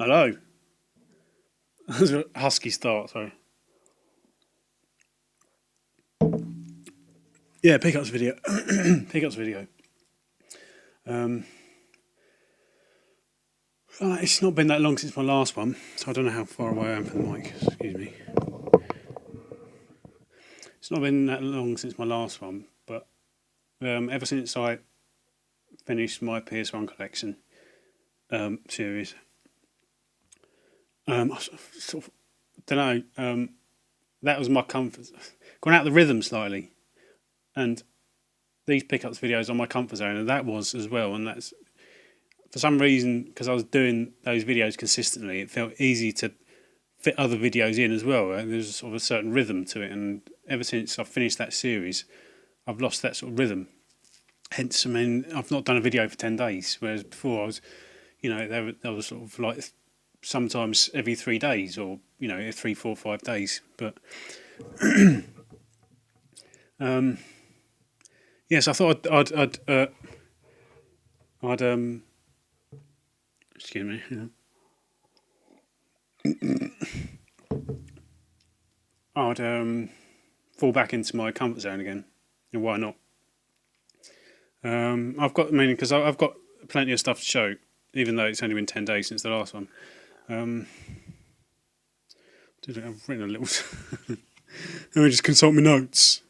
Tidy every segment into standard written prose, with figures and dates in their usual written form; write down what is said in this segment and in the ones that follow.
Hello. That was a husky start, sorry. Yeah, pickups video. Pickups video. Um, it's not been that long since my last one, so I don't know how far away I am from the mic. Excuse me. It's not been that long since my last one, but ever since I finished my PS1 collection series, I sort of don't know. That was my comfort. Gone out of the rhythm slightly, and these pickups videos are my comfort zone, and that was as well. And that's for some reason because I was doing those videos consistently. It felt easy to fit other videos in as well. There's sort of a certain rhythm to it, and ever since I've finished that series, I've lost that sort of rhythm. Hence, I mean, I've not done a video for 10 days, whereas before I was, that was sort of like sometimes every 3 days, or 3, 4, 5 days. But yes, I thought I'd excuse me, I'd fall back into my comfort zone again, and why not? I've got, I mean, because I've got plenty of stuff to show, even though it's only been 10 days since the last one. I've written a little. Let me just consult my notes.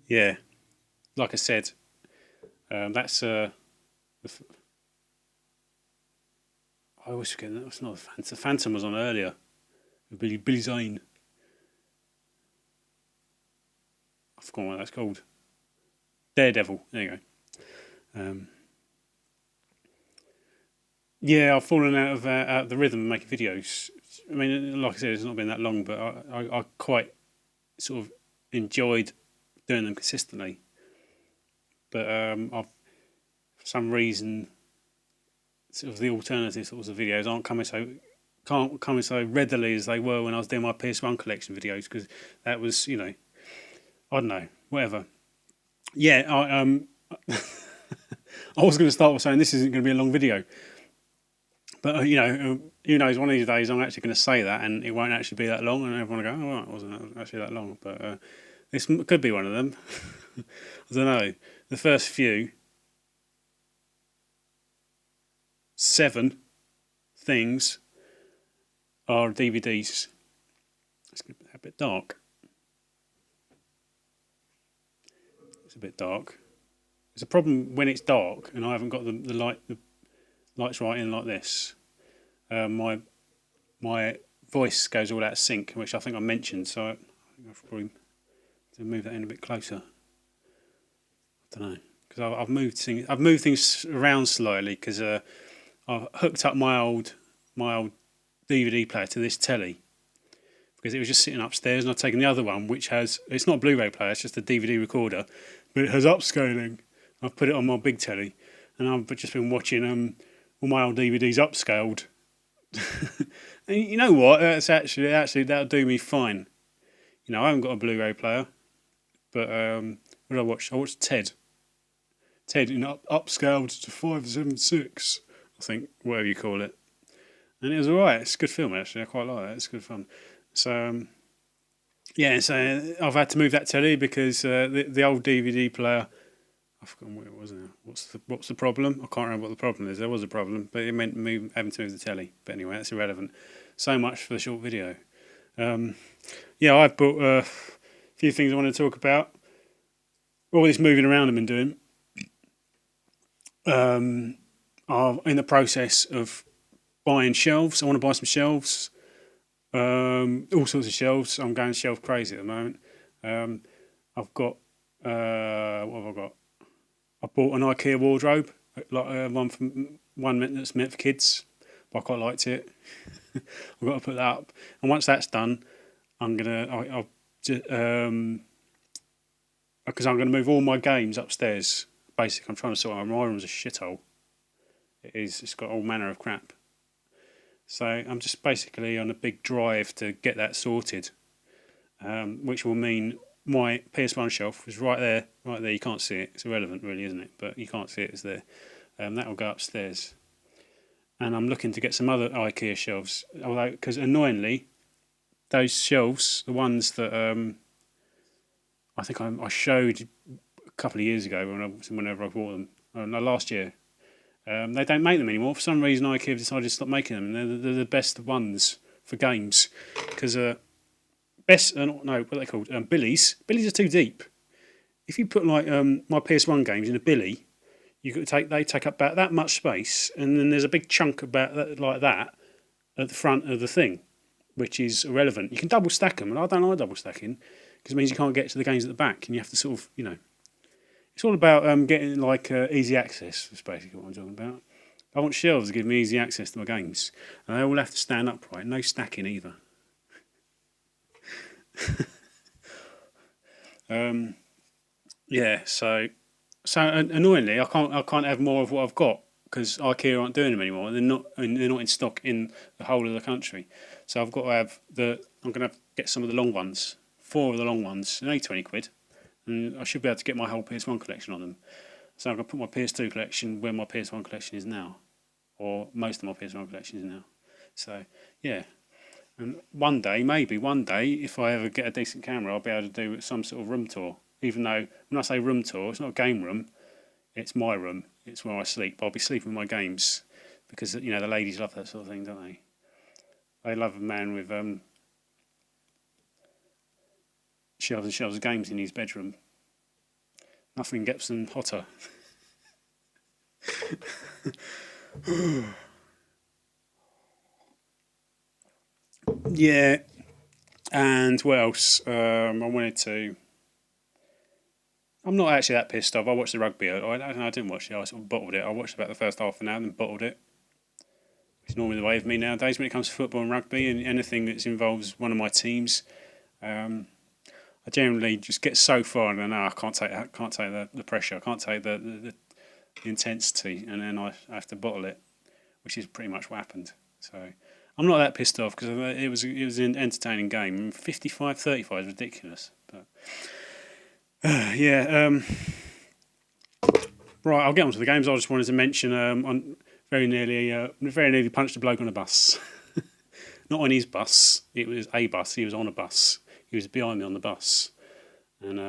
Yeah, like I said, that's I always forget that was not a Phantom. The Phantom was on earlier. Billy Zane. I forgot what that's called. Daredevil. There you go. Yeah, I've fallen out of the rhythm of making videos. I mean, like I said, it's not been that long, but I quite sort of enjoyed doing them consistently. But I've for some reason sort of the alternative sorts of videos can't come so readily as they were when I was doing my PS1 collection videos, because that was I don't know, whatever. Yeah, I was going to start with saying this isn't going to be a long video, but who knows? One of these days, I'm actually going to say that, and it won't actually be that long, and everyone will go, "Oh, right, it wasn't actually that long." But this could be one of them. I don't know. The first few 7 things are DVDs. It's a bit dark. It's a bit dark. It's a problem when it's dark and I haven't got the lights right in like this. My voice goes all out of sync, which I think I mentioned. So I think I've probably to move that in a bit closer. I don't know, because I've moved things around slightly because I've hooked up my old DVD player to this telly, because it was just sitting upstairs, and I've taken the other one, which it's not a Blu-ray player, it's just a DVD recorder, but it has upscaling. I've put it on my big telly, and I've just been watching all my old DVDs upscaled. And you know what? That's actually that'll do me fine. I haven't got a Blu-ray player, but what did I watch? I watched Ted. Ted in upscaled to 576, I think, whatever you call it, and it was alright. It's a good film actually. I quite like it. It's good fun. So yeah, so I've had to move that telly because the old DVD player. I've forgotten what it was now. What's the problem? I can't remember what the problem is. There was a problem, but it meant having to move the telly. But anyway, that's irrelevant. So much for the short video. Yeah, I've bought a few things I want to talk about. All this moving around I've been doing. I'm in the process of buying shelves. I want to buy some shelves. All sorts of shelves. I'm going shelf crazy at the moment. I've got what have I got? I bought an Ikea wardrobe, like one that's meant for kids. But I quite liked it. I've got to put that up, and once that's done, I'll because I'm gonna move all my games upstairs. Basically, I'm trying to sort out my room's a shithole. It is. It's got all manner of crap. So I'm just basically on a big drive to get that sorted, which will mean my PS1 shelf is right there. You can't see it. It's irrelevant, really, isn't it? But you can't see it. It's there. That'll go upstairs. And I'm looking to get some other Ikea shelves, although because annoyingly, those shelves, the ones that I think I showed a couple of years ago whenever I bought them, no, last year, they don't make them anymore. For some reason, IKEA decided to stop making them. And they're the best ones for games because best no, what are they called? Billies. Billies are too deep. If you put like my PS1 games in a billy, they take up about that much space, and then there's a big chunk about like that at the front of the thing, which is irrelevant. You can double stack them, and I don't like double stacking because it means you can't get to the games at the back, and you have to sort of, it's all about getting like easy access. That's basically what I'm talking about. I want shelves to give me easy access to my games, and they all have to stand upright. No stacking either. Yeah, so annoyingly, I can't have more of what I've got because IKEA aren't doing them anymore. They're not in stock in the whole of the country. So I've got to have I'm going to get some of the long ones, 4 of the long ones, and only 20 quid, and I should be able to get my whole PS1 collection on them. So I'm going to put my PS2 collection where my PS1 collection is now, or most of my PS1 collection is now. So yeah. And maybe one day, if I ever get a decent camera, I'll be able to do some sort of room tour. Even though, when I say room tour, it's not a game room, it's my room, it's where I sleep. I'll be sleeping with my games, because, the ladies love that sort of thing, don't they? They love a man with shelves and shelves of games in his bedroom. Nothing gets them hotter. Yeah, and what else? I wanted to. I'm not actually that pissed off. I watched the rugby. I didn't watch it. I sort of bottled it. I watched about the first half an hour and then bottled it. It's normally the way of me nowadays when it comes to football and rugby and anything that involves one of my teams. I generally just get so far and I know I can't take the pressure. I can't take the intensity, and then I have to bottle it, which is pretty much what happened. So I'm not that pissed off because it was an entertaining game. 55-35 is ridiculous, but yeah. Right, I'll get on to the games. I just wanted to mention on very nearly punched a bloke on a bus. Not on his bus. It was a bus. He was on a bus. He was behind me on the bus, and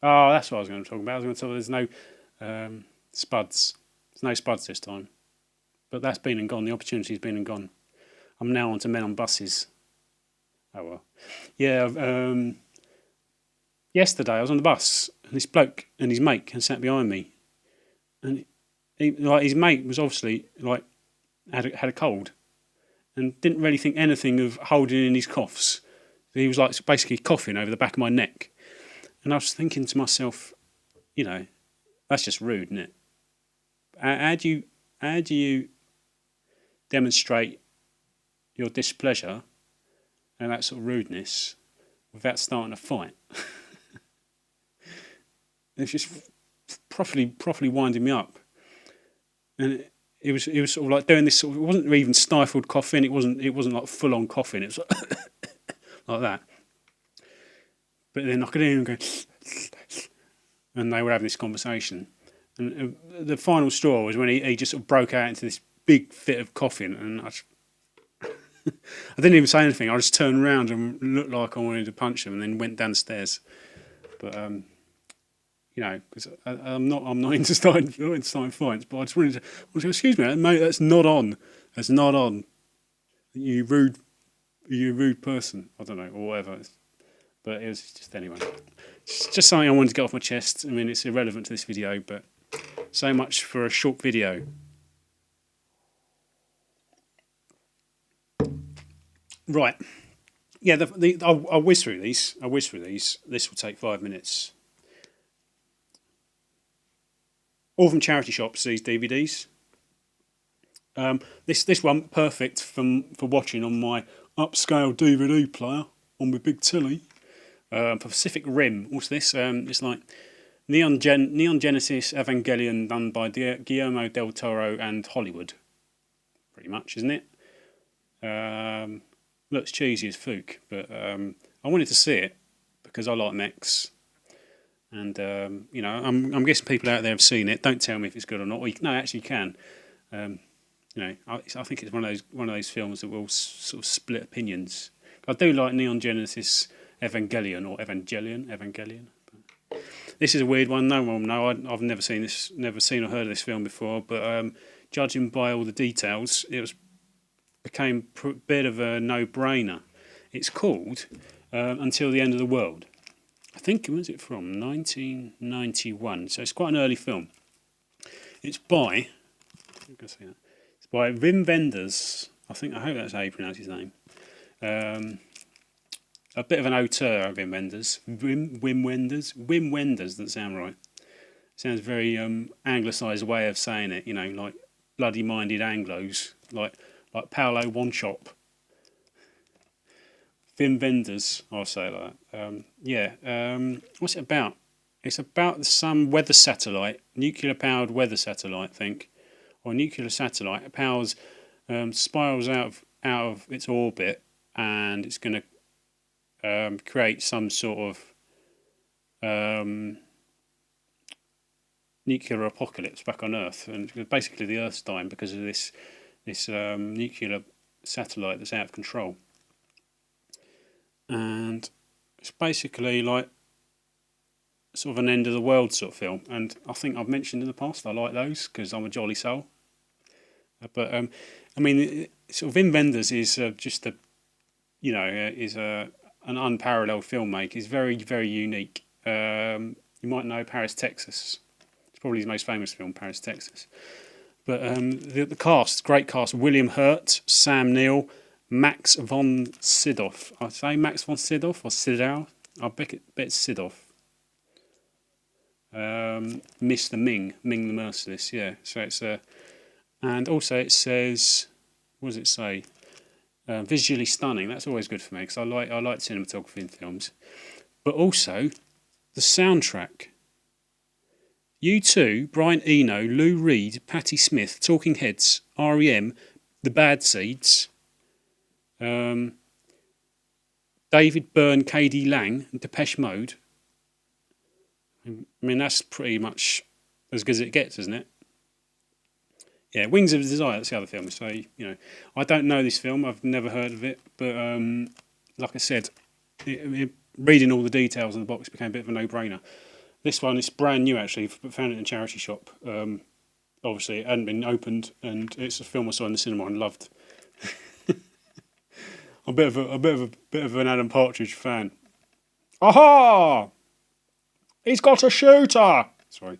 oh, that's what I was going to talk about. I was going to tell you there's no spuds. There's no spuds this time, but that's been and gone. The opportunity's been and gone. I'm now on to men on buses. Oh well, yeah. Yesterday I was on the bus and this bloke and his mate sat behind me, and his mate was obviously had a cold and didn't really think anything of holding in his coughs. He was basically coughing over the back of my neck, and I was thinking to myself, that's just rude, isn't it? How do you demonstrate your displeasure and that sort of rudeness without starting a fight? It's just properly winding me up, and it was sort of like doing this sort of. It wasn't even stifled coughing. It wasn't like full on coughing. It was like that. But then I could hear him go, and they were having this conversation. And the final straw was when he just sort of broke out into this big fit of coughing, and I didn't even say anything. I just turned around and looked like I wanted to punch him, and then went downstairs. But because I'm not into starting fights. But I just wanted to excuse me, mate. That's not on. That's not on. You rude person. I don't know, or whatever. But it was just anyway. It's just something I wanted to get off my chest. I mean, it's irrelevant to this video, but so much for a short video. Right. Yeah, I'll whiz through these. This will take 5 minutes. All from charity shops, these DVDs. This one, perfect for watching on my upscale DVD player on my big telly. Pacific Rim. What's this? It's like Neon Genesis Evangelion done by Guillermo del Toro and Hollywood. Pretty much, isn't it? Looks cheesy as fook, but I wanted to see it because I like mechs. And I'm guessing people out there have seen it. Don't tell me if it's good or not. Or no, actually, you can. Um, I think it's one of those films that will sort of split opinions. I do like Neon Genesis Evangelion. This is a weird one. No one will know. I've never seen or heard of this film before. But judging by all the details, became a bit of a no-brainer. It's called Until the End of the World. I think, was it from 1991? So it's quite an early film. It's by, it's by Wim Wenders. I hope that's how you pronounce his name. A bit of an auteur, Wim Wenders. Wim Wenders, doesn't sound right. Sounds very anglicised way of saying it. Like bloody-minded Anglos, like Paolo Wanchop. Wim Wenders, I'll say it like that. What's it about? It's about some weather satellite, nuclear-powered weather satellite, I think, or nuclear satellite. It powers, spirals out of its orbit, and it's going to create some sort of nuclear apocalypse back on Earth, and basically the Earth's dying because of this nuclear satellite that's out of control. And it's basically like sort of an end of the world sort of film. And I think I've mentioned in the past I like those because I'm a jolly soul. But sort of Wim Wenders is just an unparalleled filmmaker. He's very, very unique. You might know Paris, Texas. It's probably his most famous film, Paris, Texas. But the cast, great cast: William Hurt, Sam Neill, Max von Sydow. I say Max von Sydow or Sydow. I bet it's Sydow. Mr. Ming the Merciless. Yeah. So it's and also it says, what does it say? Visually stunning. That's always good for me because I like cinematography in films. But also the soundtrack. U2, Brian Eno, Lou Reed, Patti Smith, Talking Heads, R.E.M., The Bad Seeds, David Byrne, K.D. Lang, and Depeche Mode. That's pretty much as good as it gets, isn't it? Yeah, Wings of Desire, that's the other film. So, I don't know this film. I've never heard of it. But, like I said, reading all the details in the box became a bit of a no-brainer. This one is brand new, actually, but found it in a charity shop. Obviously, it hadn't been opened, and it's a film I saw in the cinema and loved. I'm a bit of an Alan Partridge fan. Aha! He's got a shooter! Sorry.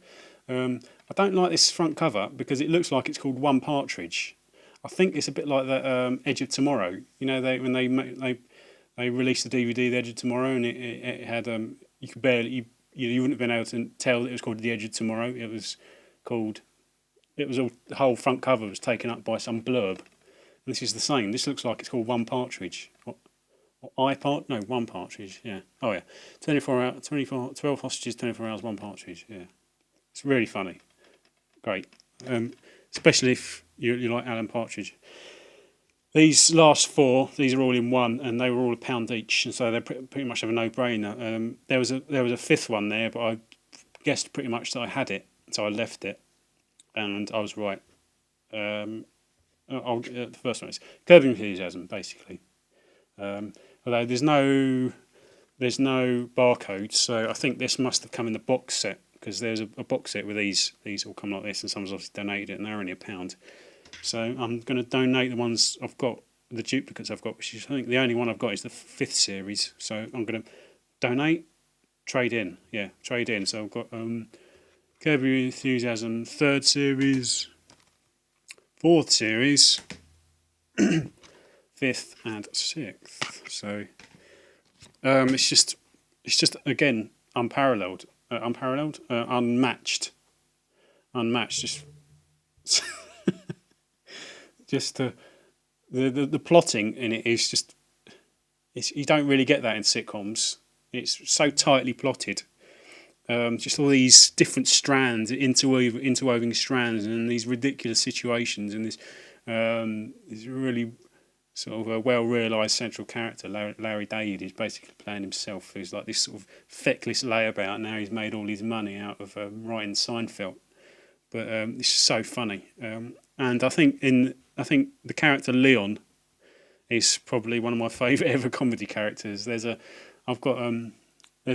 I don't like this front cover because it looks like it's called One Partridge. I think it's a bit like that Edge of Tomorrow. When they released the DVD, The Edge of Tomorrow, and it had you could barely you wouldn't have been able to tell that it was called The Edge of Tomorrow. The whole front cover was taken up by some blurb. And this is the same. This looks like it's called One Partridge. One Partridge. Yeah. Oh yeah. 12 hostages, 24 hours, one partridge. Yeah. It's really funny. Great. Especially if you like Alan Partridge. These last four, these are all in one, and they were all £1 each, and so they pretty much have a no-brainer. There was a fifth one there, but I guessed pretty much that I had it, so I left it, and I was right. The first one is Curb Your Enthusiasm, basically. Although there's no barcode, so I think this must have come in the box set, because there's a box set with these all come like this, and someone's obviously donated it, and they're only £1. So I'm going to donate the ones I've got, the duplicates I've got, which is, I think the only one I've got is the 5th series. So I'm going to donate, trade in. Yeah, trade in. So I've got Curb Your Enthusiasm 3rd series, 4th series, 5th and 6th. So it's just again unparalleled, unmatched. Just the plotting in it is just, you don't really get that in sitcoms. It's so tightly plotted. Just all these different strands, interweaving strands, and these ridiculous situations, and this really sort of a well-realised central character. Larry David is basically playing himself, who's like this sort of feckless layabout. Now he's made all his money out of writing Seinfeld, but it's so funny. And I think the character Leon is probably one of my favourite ever comedy characters. There's a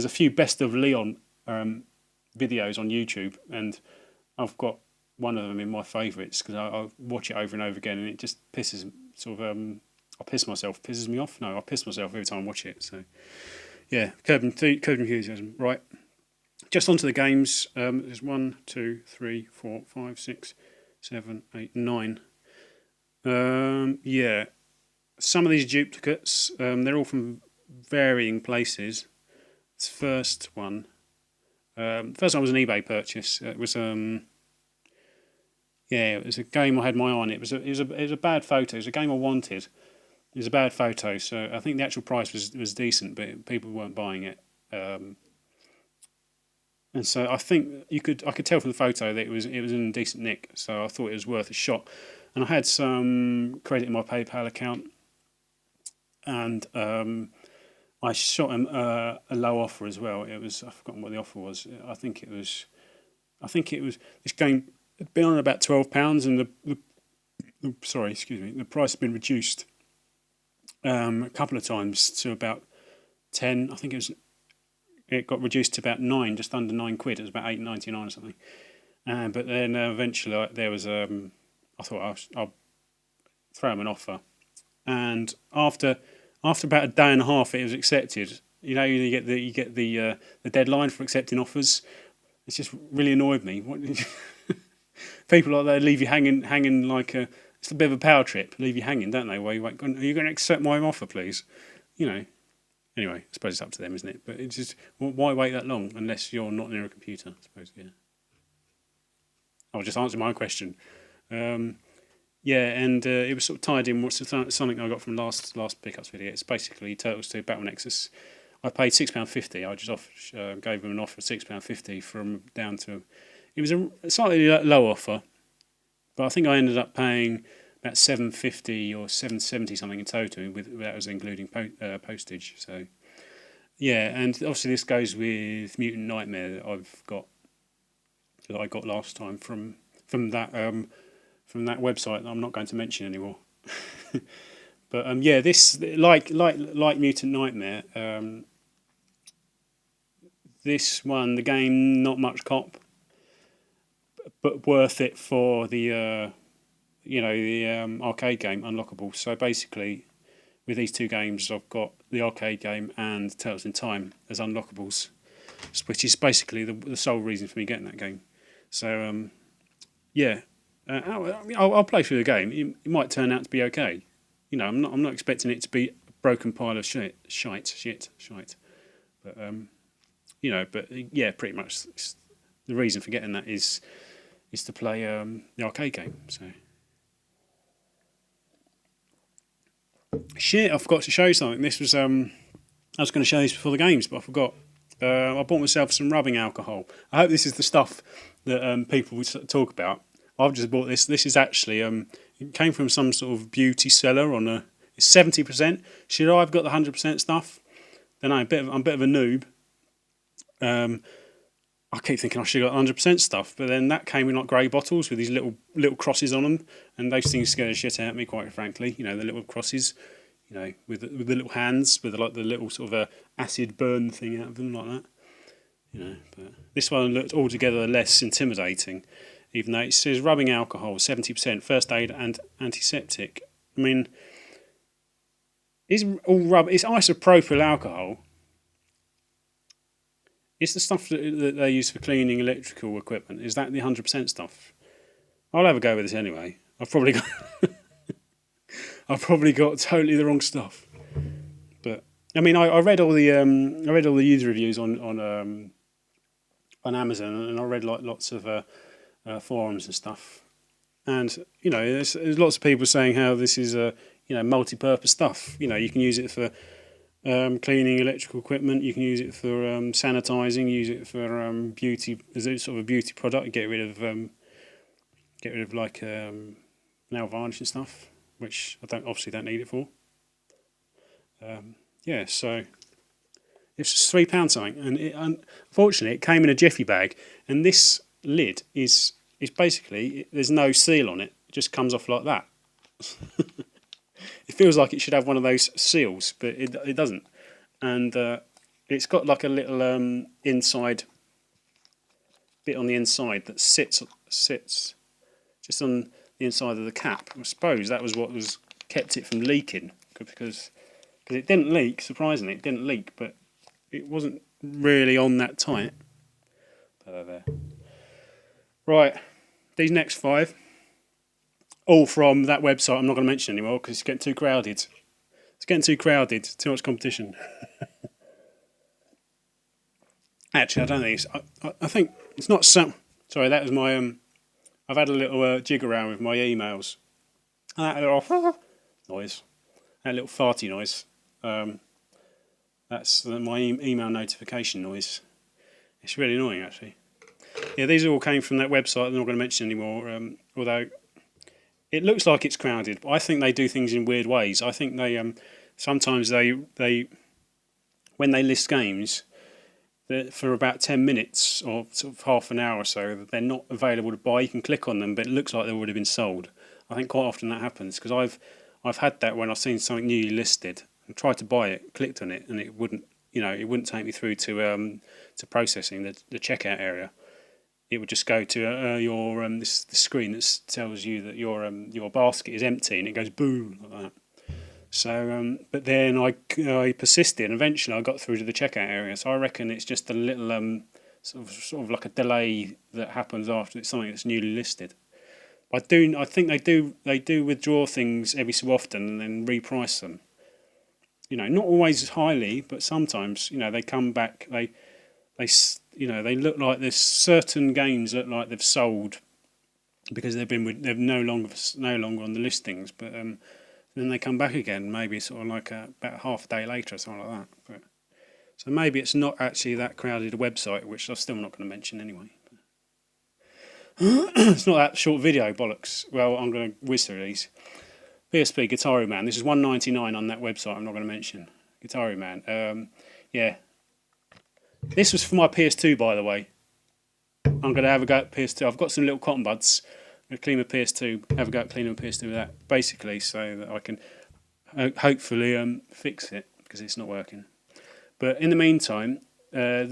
few best of Leon videos on YouTube, and I've got one of them in my favourites because I watch it over and over again, and it just pisses I piss myself. Pisses me off? No, I piss myself every time I watch it. So yeah, curb enthusiasm. Right, just onto the games. There's 1, 2, 3, 4, 5, 6, 7, 8, 9. Yeah, some of these duplicates. They're all from varying places. This first one. The first one was an eBay purchase. It was it was a game I had my eye on. It was a bad photo. It was a game I wanted. It was a bad photo, so I think the actual price was decent, but people weren't buying it. And so I think I could tell from the photo that it was in a decent nick. So I thought it was worth a shot. And I had some credit in my PayPal account, and I shot him a low offer as well. I've forgotten what the offer was. I think it was this game had been on about £12, and the price had been reduced a couple of times to about 10. I think it got reduced to about 9, just under £9. It was about £8.99 or something. But then eventually there was I thought I'll throw him an offer, and after about a day and a half, it was accepted. You know, you get the deadline for accepting offers. It's just really annoyed me. People like that leave you hanging like it's a bit of a power trip. Leave you hanging, don't they? Where you wait, are you going to accept my offer, please? You know. Anyway, I suppose it's up to them, isn't it? But it's just, why wait that long unless you're not near a computer? I suppose, yeah. I'll just answer my own question. And it was sort of tied in with something I got from last pickups video. It's basically Turtles 2 Battle Nexus. I paid £6.50. I just gave them an offer of £6.50 from down to. It was a slightly low offer, but I think I ended up paying about £7.50 or £7.70 something in total. That was including postage. So yeah, and obviously this goes with Mutant Nightmare that I got last time from that website that I'm not going to mention anymore. But this like Mutant Nightmare. This one, the game, not much cop, but worth it for the arcade game Unlockable. So basically, with these two games, I've got the arcade game and Turtles in Time as unlockables, which is basically the sole reason for me getting that game. So I'll play through the game. It might turn out to be okay. You know, I'm not expecting it to be a broken pile of shite. But pretty much the reason for getting that is to play the arcade game. So shit, I forgot to show you something. This was I was going to show this before the games, but I forgot. I bought myself some rubbing alcohol. I hope this is the stuff that people would talk about. I've just bought this. This is actually it came from some sort of beauty seller it's 70%. Should I have got the 100% stuff? Then I'm a bit of a noob. I keep thinking I should have got 100% stuff, but then that came in like grey bottles with these little crosses on them, and those things scare the shit out of me, quite frankly. You know, the little crosses, you know, with the little hands, with like the little sort of acid burn thing out of them like that. You know, but this one looked altogether less intimidating, even though it says rubbing alcohol, 70%, first aid and antiseptic. I mean, it's isopropyl alcohol. It's the stuff that they use for cleaning electrical equipment. Is that the 100% stuff? I'll have a go with this anyway. I've probably got totally the wrong stuff. But I mean, I read all the user reviews on Amazon, and I read like lots of forums and stuff. And you know, there's lots of people saying how this is multi-purpose stuff. You know, you can use it for cleaning electrical equipment. You can use it for sanitizing. Use it for beauty as a sort of a beauty product. Get rid of like nail varnish and stuff. which I obviously don't need it for. Yeah, so it's just £3 something, and unfortunately it came in a jiffy bag, and this lid is basically, there's no seal on it. It just comes off like that. It feels like it should have one of those seals, but it doesn't. And it's got like a little inside bit on the inside that sits just on the inside of the cap. I suppose that was what kept it from leaking, because it didn't leak. Surprisingly, it didn't leak, but it wasn't really on that tight. There. Right, these next 5, all from that website I'm not going to mention anymore because it's getting too crowded. It's getting too crowded, too much competition. Actually, I don't think it's... I think it's not some... Sorry, that was my... I've had a little jig around with my emails. And that little noise. That little farty noise. That's my email notification noise. It's really annoying, actually. Yeah, these all came from that website I'm not going to mention anymore, although it looks like it's crowded, but I think they do things in weird ways. I think they sometimes they when they list games for about 10 minutes or sort of half an hour or so, they're not available to buy. You can click on them, but it looks like they've already been sold. I think quite often that happens, because I've had that when I've seen something newly listed and tried to buy it, clicked on it, and it wouldn't take me through to processing the checkout area. It would just go to your this screen that tells you that your basket is empty, and it goes boom like that. So, but then I persisted, and eventually I got through to the checkout area. So I reckon it's just a little sort of like a delay that happens after it's something that's newly listed. I think they do withdraw things every so often and then reprice them. Not always highly, but sometimes they come back. They look like there's certain games look like they've sold because they're no longer on the listings, but then they come back again, maybe sort of like about half a day later or something like that. So maybe it's not actually that crowded a website, which I'm still not going to mention anyway. It's not that short video, bollocks. Well, I'm going to whiz through these. PSP Guitar Man. This is $1.99 on that website I'm not going to mention. Guitar Man. Yeah. This was for my PS2, by the way. I'm going to have a go at PS2. I've got some little cotton buds. I'm going to clean my PS2. Have a go at cleaning my PS2 with that, basically, so that I can hopefully fix it, because it's not working. But in the meantime, I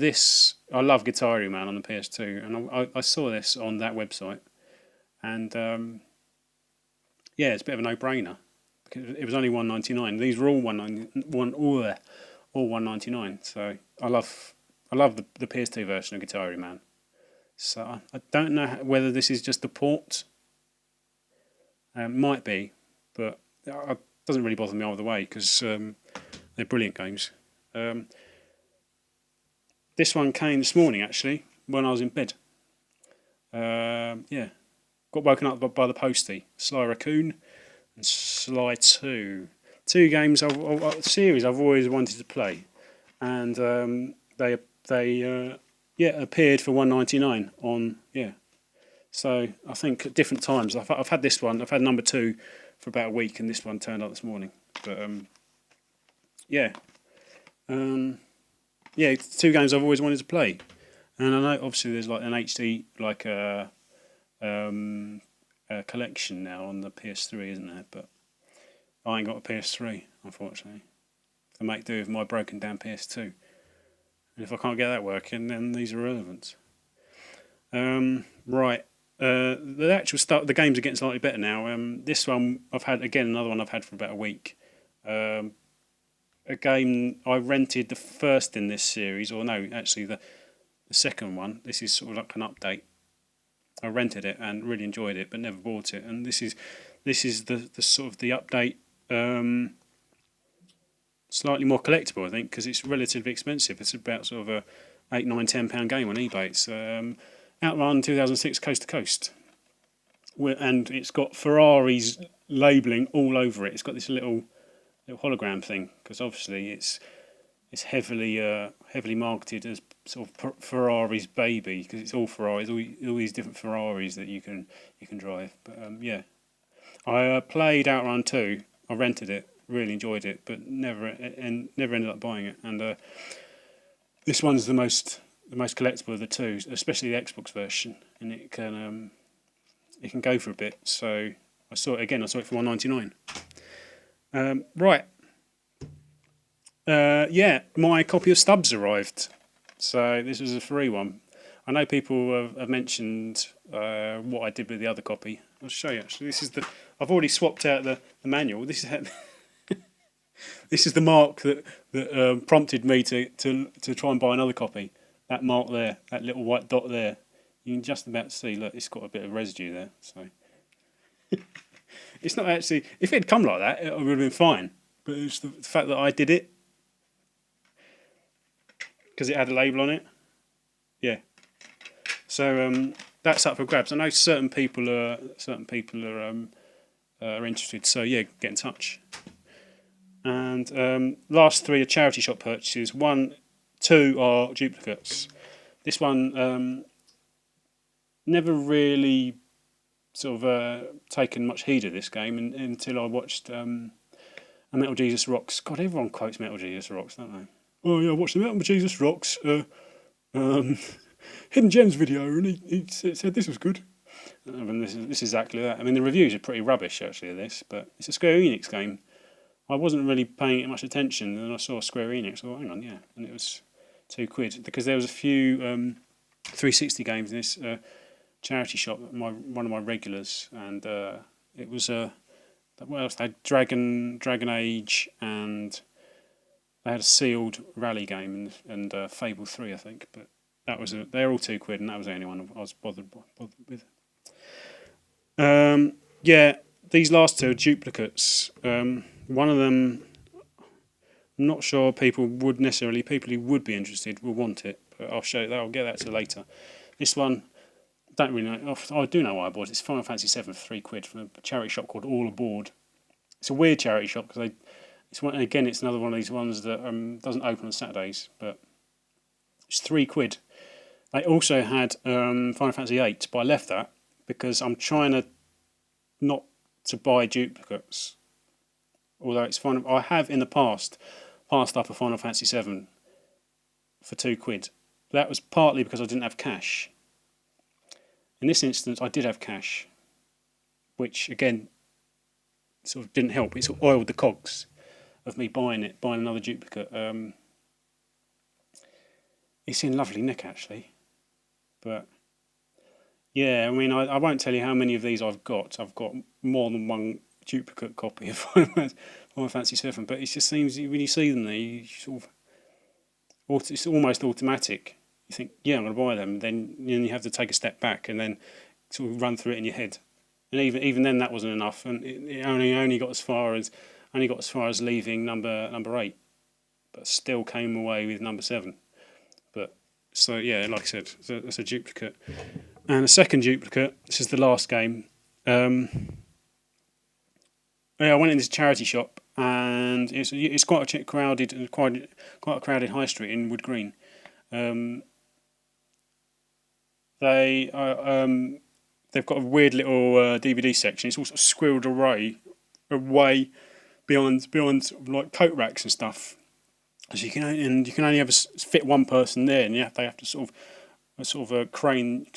love Guitar Man on the PS2, and I saw this on that website, and yeah, it's a bit of a no-brainer, because it was only $1.99. These were all $1.99. So I love the PS2 version of Guitar Man. So I don't know whether this is just a port. Might be, but it doesn't really bother me either way, because they're brilliant games. This one came this morning, actually, when I was in bed. Yeah, got woken up by the postie. Sly Raccoon and Sly 2. Two games, a series I've always wanted to play, and they appeared for $1.99 on. So I think at different times I've had this one. I've had number 2 for about a week, and this one turned up this morning. But two games I've always wanted to play, and I know obviously there's like an HD a collection now on the PS3, isn't there? But I ain't got a PS3, unfortunately. I make do with my broken down PS2, and if I can't get that working, then these are irrelevant. Right. The actual start, the games are getting slightly better now. This one I've had, again, another one I've had for about a week. A game I rented, the first in this series, or no, actually the second one. This is sort of like an update. I rented it and really enjoyed it, but never bought it. And this is the sort of the update, slightly more collectible, I think, because it's relatively expensive. It's about sort of a £8, £9, £10 game on eBay. It's Outrun 2006 Coast to Coast, and it's got Ferrari's labelling all over it. It's got this little hologram thing, because obviously it's heavily marketed as sort of Ferrari's baby, because it's all Ferraris, all these different Ferraris that you can drive. But yeah, I played Outrun 2. I rented it, really enjoyed it, but never ended up buying it. And this one's the most collectible of the two, especially the Xbox version, and it can go for a bit. So I saw it again. I saw it for £1.99. Right. Yeah, my copy of Stubs arrived. So this was a free one. I know people have mentioned what I did with the other copy. I'll show you. Actually, this is the. I've already swapped out the manual. This is this is the mark that prompted me to try and buy another copy. That mark there, that little white dot there. You can just about see. Look, it's got a bit of residue there. So it's not actually. If it had come like that, it would have been fine. But it's the fact that I did it because it had a label on it. Yeah. So that's up for grabs. I know certain people are interested. So yeah, get in touch. And last three are charity shop purchases. 1, 2 are duplicates. This one never really sort of taken much heed of this game until I watched a Metal Jesus Rocks. God, everyone quotes Metal Jesus Rocks, don't they? Oh yeah, I watched the Metal Jesus Rocks Hidden Gems video, and he said this was good. And this is exactly that. I mean, the reviews are pretty rubbish actually of this, but it's a Square Enix game. I wasn't really paying it much attention, and I saw Square Enix. Oh, hang on, yeah, and it was £2 because there was a few 360 games in this charity shop. One of my regulars, and it was what else? They had Dragon Age, and they had a sealed rally game and Fable 3, I think. But that was they're all £2, and that was the only one I was bothered with. Yeah, these last two are duplicates. One of them, I'm not sure people who would be interested will want it, but I'll show you that. I'll get that to later. This one, don't really know. I do know why I bought it. It's Final Fantasy 7 for £3 from a charity shop called All Aboard. It's a weird charity shop because it's another one of these ones that doesn't open on Saturdays, but it's £3. They also had Final Fantasy 8, but I left that because I'm trying to not to buy duplicates. Although it's fine, I have in the past passed up a Final Fantasy 7 for £2. That was partly because I didn't have cash. In this instance, I did have cash, which again sort of didn't help. It sort of oiled the cogs of me buying another duplicate. It's in lovely nick actually, but yeah, I mean, I won't tell you how many of these I've got. I've got more than one duplicate copy of Final Fantasy 7, but it just seems when you see them there, it's almost automatic. You think, yeah, I'm going to buy them. Then you have to take a step back and then sort of run through it in your head. And even then, that wasn't enough, and it only got as far as leaving number 8, but still came away with number 7. But so yeah, like I said, that's a duplicate. And a second duplicate. This is the last game. Yeah, I went in this charity shop, and it's quite a crowded high street in Wood Green. They've got a weird little DVD section. It's all sort of squirreled away beyond sort of like coat racks and stuff. So you can only ever fit one person there, and they have to sort of crane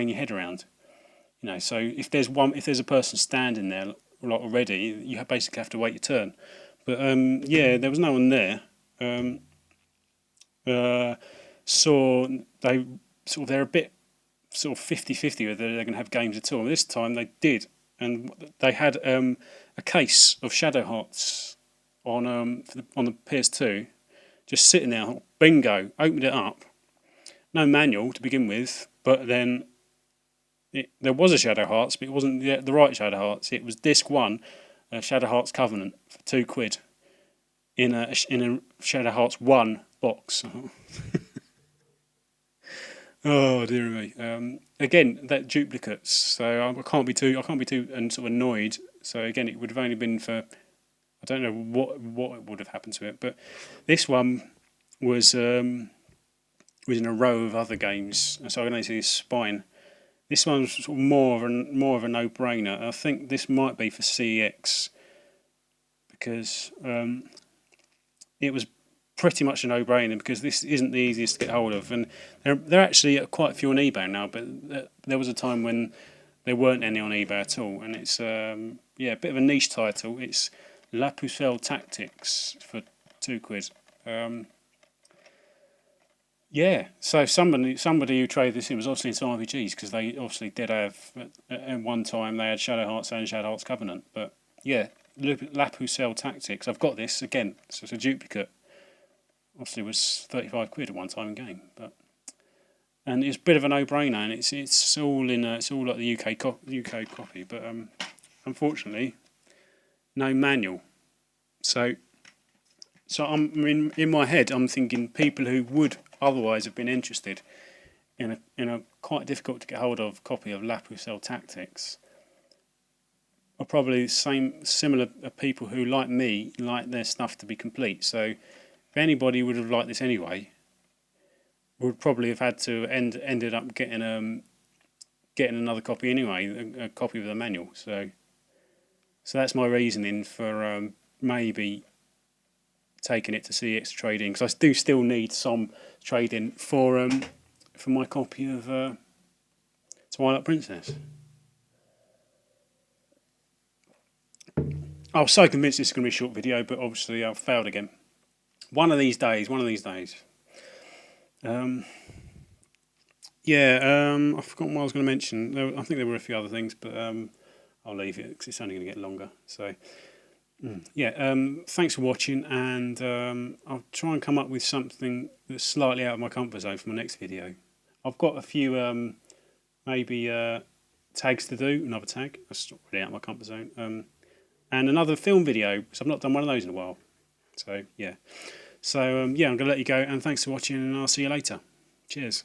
your head around. You know, so if there's a person standing there like already, you basically have to wait your turn. But yeah, there was no one there. So they're a bit sort of 50-50 whether they're going to have games at all. This time they did, and they had a case of Shadow Hearts on the PS2, just sitting there. Bingo! Opened it up. No manual to begin with, but then there was a Shadow Hearts, but it wasn't the right Shadow Hearts. It was disc 1, Shadow Hearts Covenant for £2 in a Shadow Hearts 1 box. Oh dear me! Again, that duplicates, so I can't be too sort of annoyed. So again, it would have only been for, I don't know what would have happened to it, but this one was in a row of other games, so I can only see his spine. This one's sort of more of a no-brainer. I think this might be for CEX because it was pretty much a no-brainer because this isn't the easiest to get hold of, and they're actually quite a few on eBay now. But there was a time when there weren't any on eBay at all, and it's a bit of a niche title. It's La Pucelle Tactics for £2. So somebody who traded this in was obviously into RPGs because they obviously did have at one time they had Shadow Hearts and Shadow Hearts Covenant. But yeah, La Pucelle Tactics. I've got this again, so it's a duplicate. Obviously, it was £35 at one time in game, and it's a bit of a no-brainer, and it's all in it's all like the UK copy, but unfortunately, no manual. So I'm in my head, I'm thinking people who would otherwise have been interested in a quite difficult to get hold of copy of La Pucelle Tactics are probably similar people who, like me, like their stuff to be complete. So if anybody would have liked this anyway, would probably have had to ended up getting another copy anyway, a copy of the manual. So that's my reasoning for maybe taking it to CX trading, because I do still need some trading for my copy of Twilight Princess. I was so convinced this is going to be a short video, but obviously I've failed again. One of these days. I forgot what I was going to mention. I think there were a few other things, but I'll leave it because it's only going to get longer. So, thanks for watching, and I'll try and come up with something that's slightly out of my comfort zone for my next video. I've got a few tags to do, another tag. That's not really out of my comfort zone. And another film video, because I've not done one of those in a while. So, yeah. So, I'm going to let you go, and thanks for watching, and I'll see you later. Cheers.